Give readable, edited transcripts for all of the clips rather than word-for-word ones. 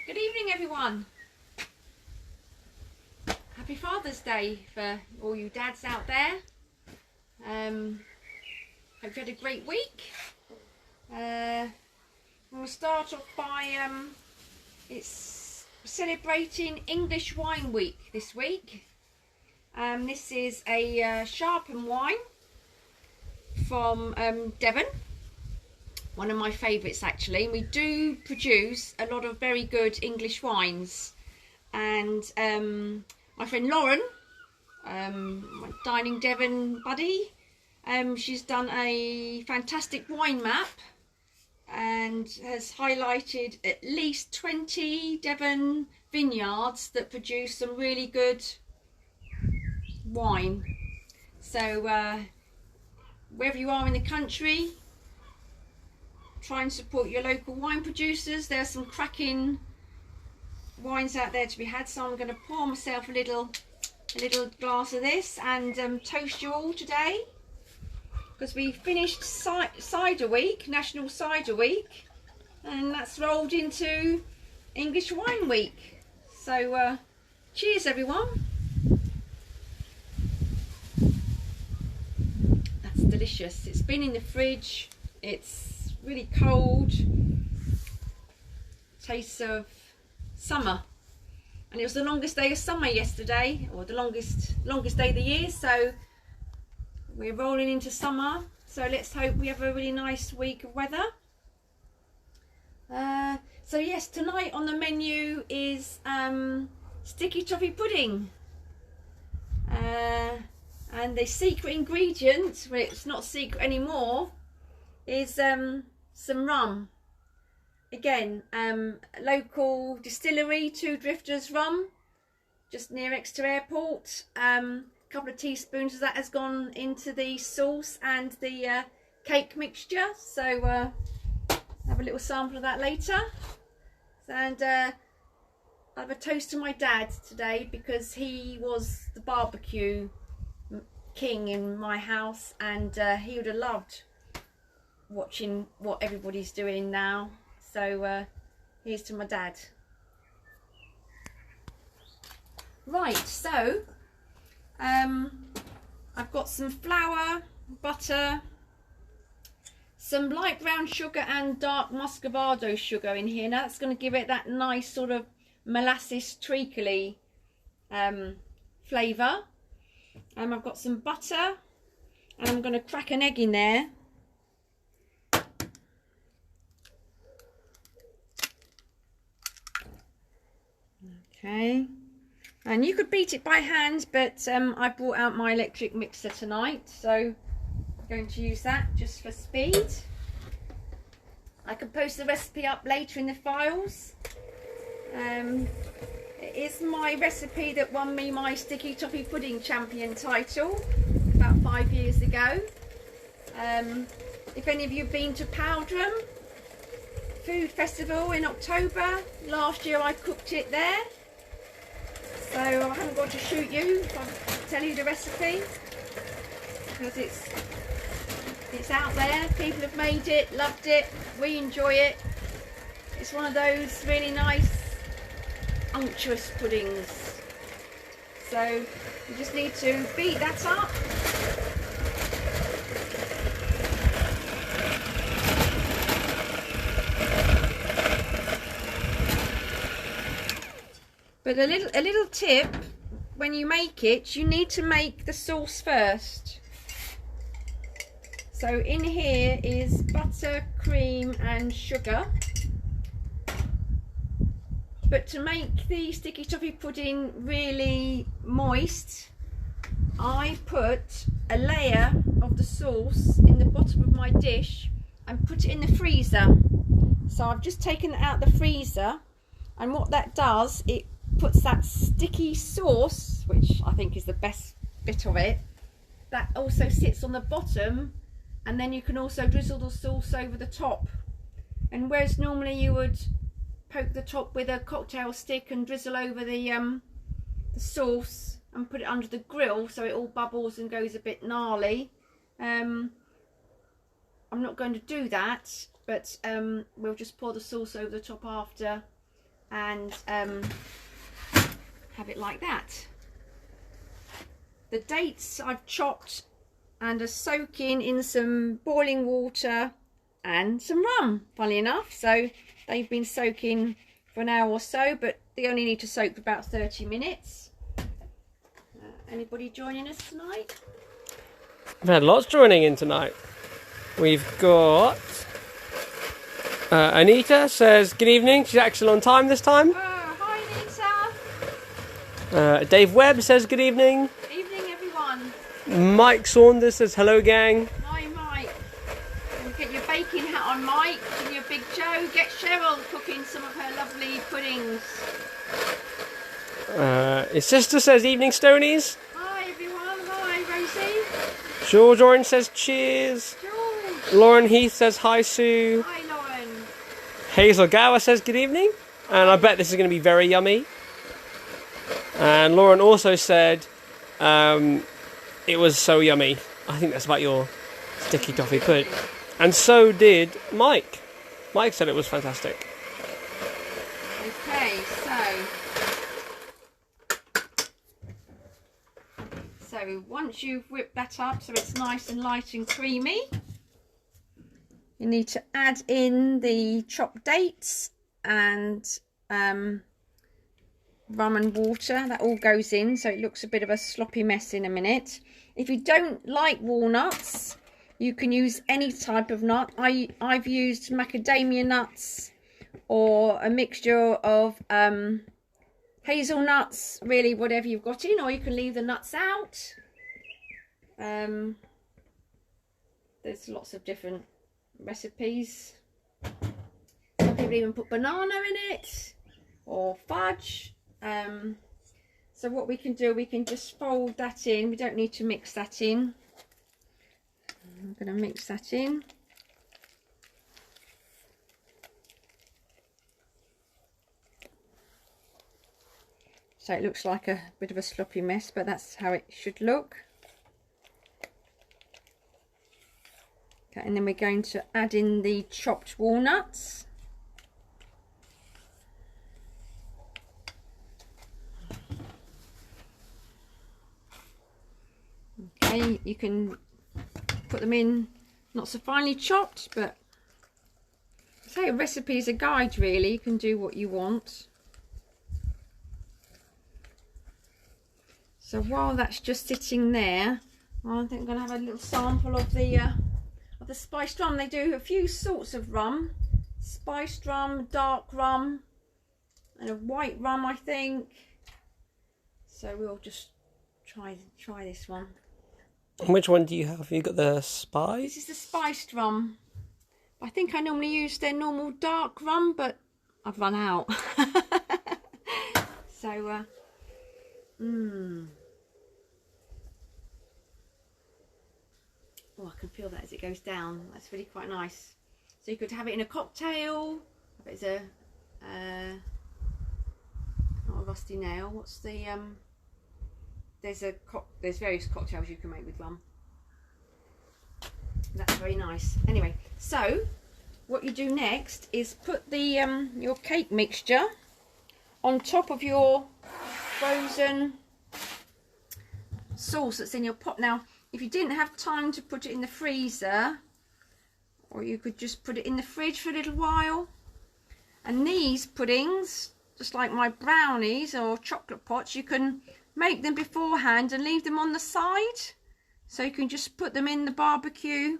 Good evening, everyone. Happy Father's Day for all you dads out there. Hope you had a great week. We'll start off by it's celebrating English Wine Week this week. This is a sharpened wine from Devon. One of my favourites, actually. We do produce a lot of very good English wines, and my friend Lauren, my Dining Devon buddy, she's done a fantastic wine map and has highlighted at least 20 Devon vineyards that produce some really good wine. So wherever you are in the country, try and support your local wine producers. There's some cracking wines out there to be had, so I'm going to pour myself a little glass of this and toast you all today, because we finished cider week, National Cider Week, and that's rolled into English Wine Week. So cheers, everyone. That's delicious. It's been in the fridge. It's really cold. Tastes of summer, and it was the longest day of summer yesterday, or the longest day of the year, so we're rolling into summer. So let's hope we have a really nice week of weather. So yes, tonight on the menu is sticky toffee pudding, and the secret ingredient, well, it's not secret anymore, is some rum. Again, local distillery, Two Drifters rum, just near Exeter Airport. A couple of teaspoons of that has gone into the sauce and the cake mixture. So have a little sample of that later. And I have a toast to my dad today, because he was the barbecue king in my house, and he would have loved watching what everybody's doing now. So here's to my dad. Right, so I've got some flour, butter, some light brown sugar and dark muscovado sugar in here. Now that's going to give it that nice sort of molasses treacly flavour. I've got some butter, and I'm going to crack an egg in there. Okay, and you could beat it by hand, but I brought out my electric mixer tonight, so I'm going to use that just for speed. I can post the recipe up later in the files. It is my recipe that won me my sticky toffee pudding champion title about 5 years ago. If any of you have been to Powdram Food Festival in October last year, I cooked it there. So I haven't got to shoot you if I tell you the recipe, because it's out there. People have made it, loved it, we enjoy it. It's one of those really nice unctuous puddings. So you just need to beat that up. But a little tip, when you make it, you need to make the sauce first. So in here is butter, cream and sugar. But to make the sticky toffee pudding really moist, I put a layer of the sauce in the bottom of my dish and put it in the freezer. So I've just taken it out the freezer, and what that does, it puts that sticky sauce, which I think is the best bit of it, that also sits on the bottom, and then you can also drizzle the sauce over the top. And whereas normally you would poke the top with a cocktail stick and drizzle over the sauce and put it under the grill so it all bubbles and goes a bit gnarly, I'm not going to do that, but we'll just pour the sauce over the top after and have it like that. The dates I've chopped and are soaking in some boiling water and some rum, funnily enough. So they've been soaking for an hour or so, but they only need to soak for about 30 minutes. Anybody joining us tonight? We've had lots joining in tonight. We've got Anita says good evening. She's actually on time this time. Hi Anita. Dave Webb says good evening. Evening everyone. Mike Saunders says hello gang. Hi Mike. Get your baking hat on Mike and your Big Joe. Get Cheryl cooking some of her lovely puddings. His sister says evening Stonies. Hi everyone. Hi Rosie. George Orange says cheers. George. Lauren Heath says hi Sue. Hi Lauren. Hazel Gower says good evening. And I bet this is going to be very yummy. And Lauren also said it was so yummy. I think that's about your sticky toffee pudding. And so did Mike. Mike said it was fantastic. Okay, so once you've whipped that up so it's nice and light and creamy, you need to add in the chopped dates and rum and water. That all goes in, so it looks a bit of a sloppy mess in a minute. If you don't like walnuts, you can use any type of nut. I've used macadamia nuts or a mixture of hazelnuts, really whatever you've got in, or you can leave the nuts out. There's lots of different recipes. Some people even put banana in it or fudge. So what we can do, we can just fold that in. We don't need to mix that in. I'm going to mix that in. So it looks like a bit of a sloppy mess, but that's how it should look. Okay, and then we're going to add in the chopped walnuts. Okay, you can put them in not so finely chopped, but say a recipe is a guide really. You can do what you want. So while that's just sitting there, I think I'm going to have a little sample of the spiced rum. They do a few sorts of rum: spiced rum, dark rum, and a white rum, I think. So we'll just try this one. Which one do you have? You got the spice? This is the spiced rum. I think I normally use their normal dark rum, but I've run out. So, oh, I can feel that as it goes down. That's really quite nice. So you could have it in a cocktail. Have it as a, not a rusty nail. What's the there's various cocktails you can make with rum. That's very nice. Anyway, so what you do next is put the your cake mixture on top of your frozen sauce that's in your pot. Now, if you didn't have time to put it in the freezer, or you could just put it in the fridge for a little while. And these puddings, just like my brownies or chocolate pots, you can make them beforehand and leave them on the side, so you can just put them in the barbecue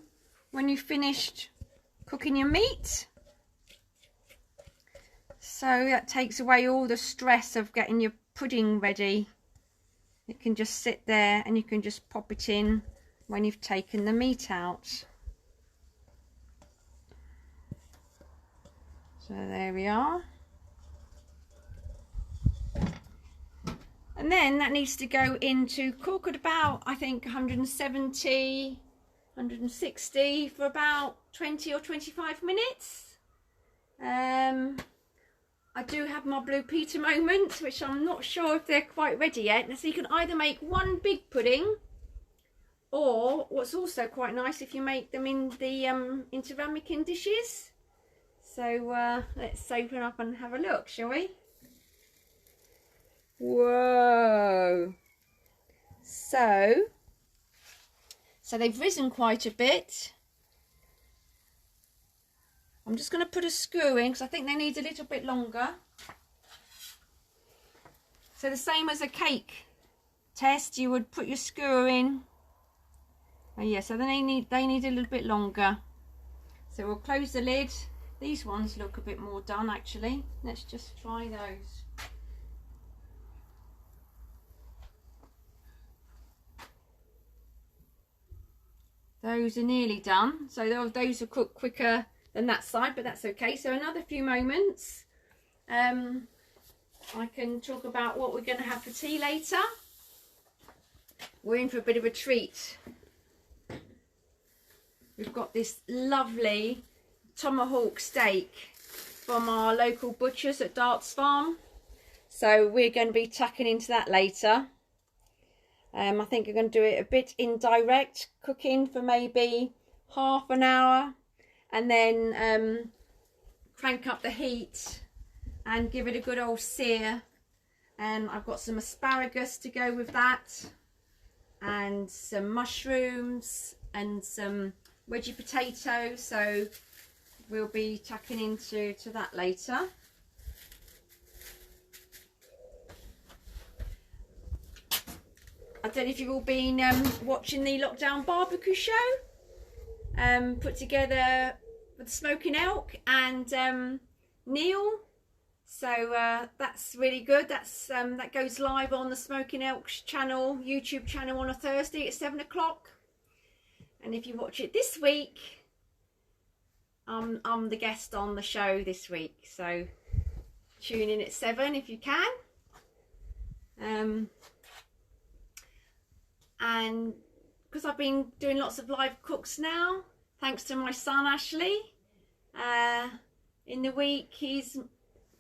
when you've finished cooking your meat. So that takes away all the stress of getting your pudding ready. It can just sit there and you can just pop it in when you've taken the meat out. So there we are. And then that needs to go into cook at about, I think, 170, 160 for about 20 or 25 minutes. I do have my blue Peter moments, which I'm not sure if they're quite ready yet. So you can either make one big pudding, or what's also quite nice if you make them in the into ramekin dishes. So let's open up and have a look, shall we? Whoa! So they've risen quite a bit. I'm just going to put a screw in because I think they need a little bit longer. So the same as a cake test, you would put your screw in. Oh yeah, so then they need a little bit longer. So we'll close the lid. These ones look a bit more done actually. Let's just try those. Those are nearly done. So those will cook quicker than that side, but that's okay. So another few moments. I can talk about what we're going to have for tea later. We're in for a bit of a treat. We've got this lovely tomahawk steak from our local butchers at Darts Farm. So we're going to be tucking into that later. I think we're going to do it a bit indirect, cooking for maybe half an hour. And then crank up the heat and give it a good old sear. And I've got some asparagus to go with that. And some mushrooms and some wedgie potatoes, so we'll be tucking into that later. I don't know if you've all been watching the Lockdown Barbecue Show, put together with Smoking Elk and Neil. So that's really good. That goes live on the Smoking Elk's channel, YouTube channel, on a Thursday at 7 o'clock. And if you watch it this week, I'm the guest on the show this week. So tune in at 7 if you can. And because I've been doing lots of live cooks now, thanks to my son Ashley, in the week he's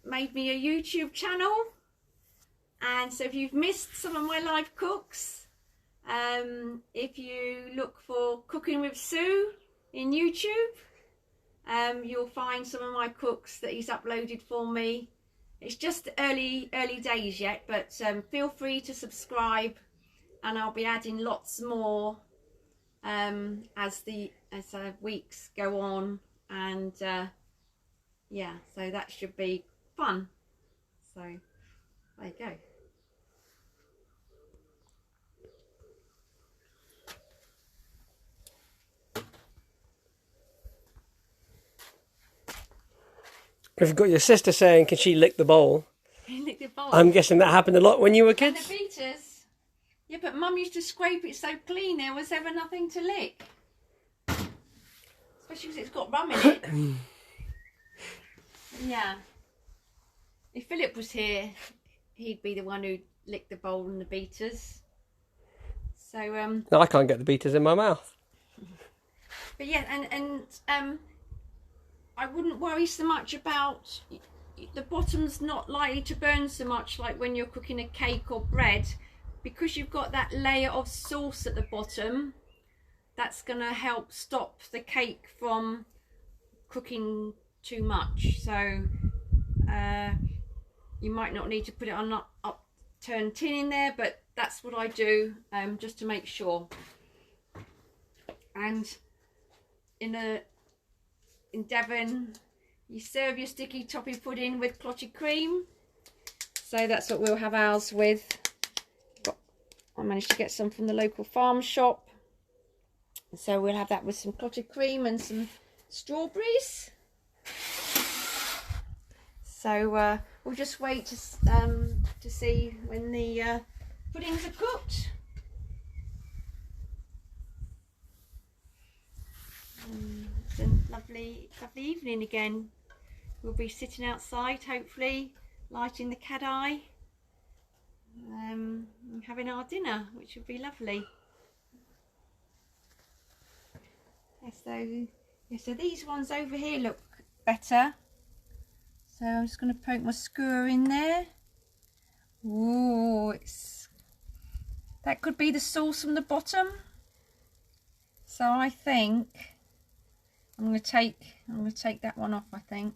made me a YouTube channel. And so if you've missed some of my live cooks, if you look for Cooking with Sue in YouTube, you'll find some of my cooks that he's uploaded for me. It's just early days yet, but feel free to subscribe, and I'll be adding lots more as weeks go on. And yeah, so that should be fun. So there you go. We've got your sister saying, can she lick the bowl? Lick the bowl. I'm guessing that happened a lot when you were kids. And the beaters. Yeah, but Mum used to scrape it so clean there was ever nothing to lick. Especially because it's got rum in it. Yeah. If Philip was here, he'd be the one who'd lick the bowl and the beaters. So No, I can't get the beaters in my mouth. But yeah, and I wouldn't worry so much about the bottom's not likely to burn so much like when you're cooking a cake or bread, because you've got that layer of sauce at the bottom. That's going to help stop the cake from cooking too much. So you might not need to put it on an upturned tin in there, but that's what I do, just to make sure. And in Devon, you serve your sticky toffee pudding with clotted cream. So that's what we'll have ours with. I managed to get some from the local farm shop. So we'll have that with some clotted cream and some strawberries. So we'll just wait to see when the puddings are cooked. It's a lovely evening again. We'll be sitting outside, hopefully, lighting the cat eye, and having our dinner, which would be lovely. So these ones over here look better. So I'm just going to poke my skewer in there. Ooh, that could be the sauce from the bottom. So I think I'm gonna take that one off, I think.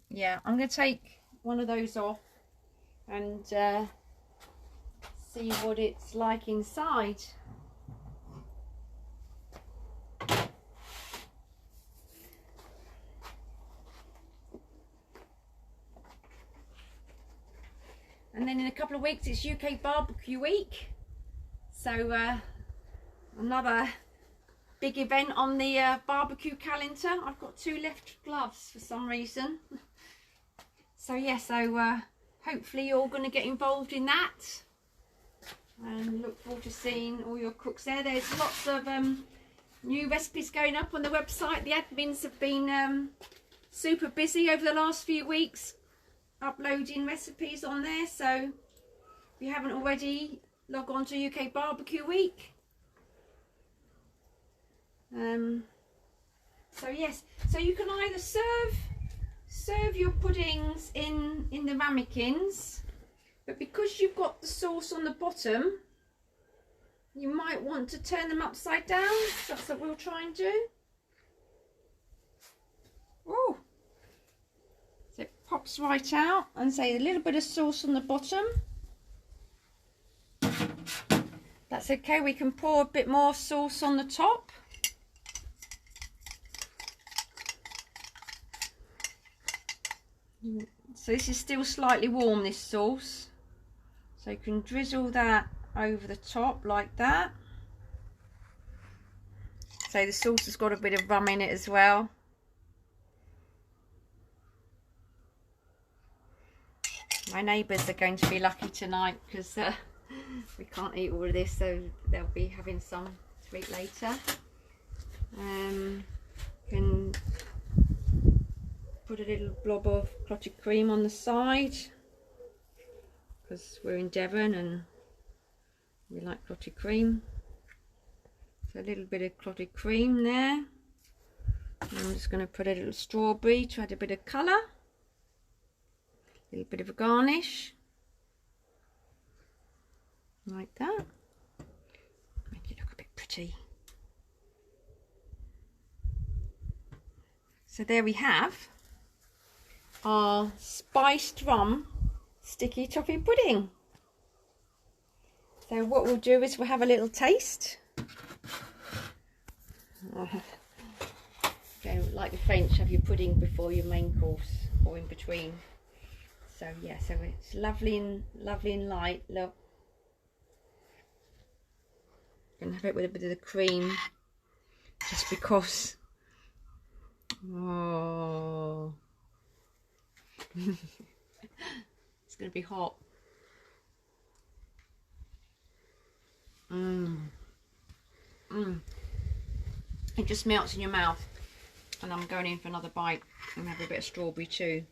Yeah, I'm gonna take one of those off and see what it's like inside. And then in a couple of weeks it's UK Barbecue Week, so another big event on the barbecue calendar. I've got 2 left gloves for some reason. So yeah, so hopefully you're going to get involved in that, and look forward to seeing all your cooks there. There's lots of new recipes going up on the website. The admins have been super busy over the last few weeks uploading recipes on there, so if you haven't already, log on to UK Barbecue Week. So yes, so you can either serve your puddings in the ramekins, but because you've got the sauce on the bottom, you might want to turn them upside down. So that's what we'll try and do. Oh, so it pops right out, and say a little bit of sauce on the bottom. That's okay, we can pour a bit more sauce on the top. So this is still slightly warm, this sauce, so you can drizzle that over the top like that. So the sauce has got a bit of rum in it as well. My neighbours are going to be lucky tonight because we can't eat all of this, so they'll be having some to eat later. Can put a little blob of clotted cream on the side because we're in Devon and we like clotted cream. So a little bit of clotted cream there. And I'm just going to put a little strawberry to add a bit of colour. A little bit of a garnish. Like that. Make it look a bit pretty. So there we have our spiced rum sticky toffee pudding. So what we'll do is we'll have a little taste. Don't like the French, have your pudding before your main course or in between. So yeah, so it's lovely and light. Look, I'm gonna have it with a bit of the cream, just because. Oh. It's going to be hot. It just melts in your mouth, and I'm going in for another bite and have a bit of strawberry too.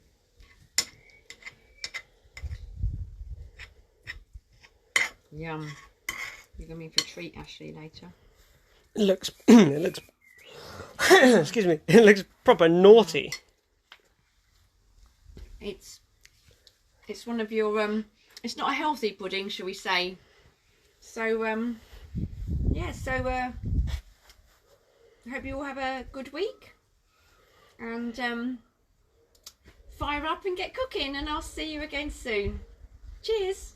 Yum. You're going to be in for a treat, Ashley, later. It looks excuse me, it looks proper naughty. It's one of your it's not a healthy pudding, shall we say. So yeah, so I hope you all have a good week, and fire up and get cooking, and I'll see you again soon. Cheers.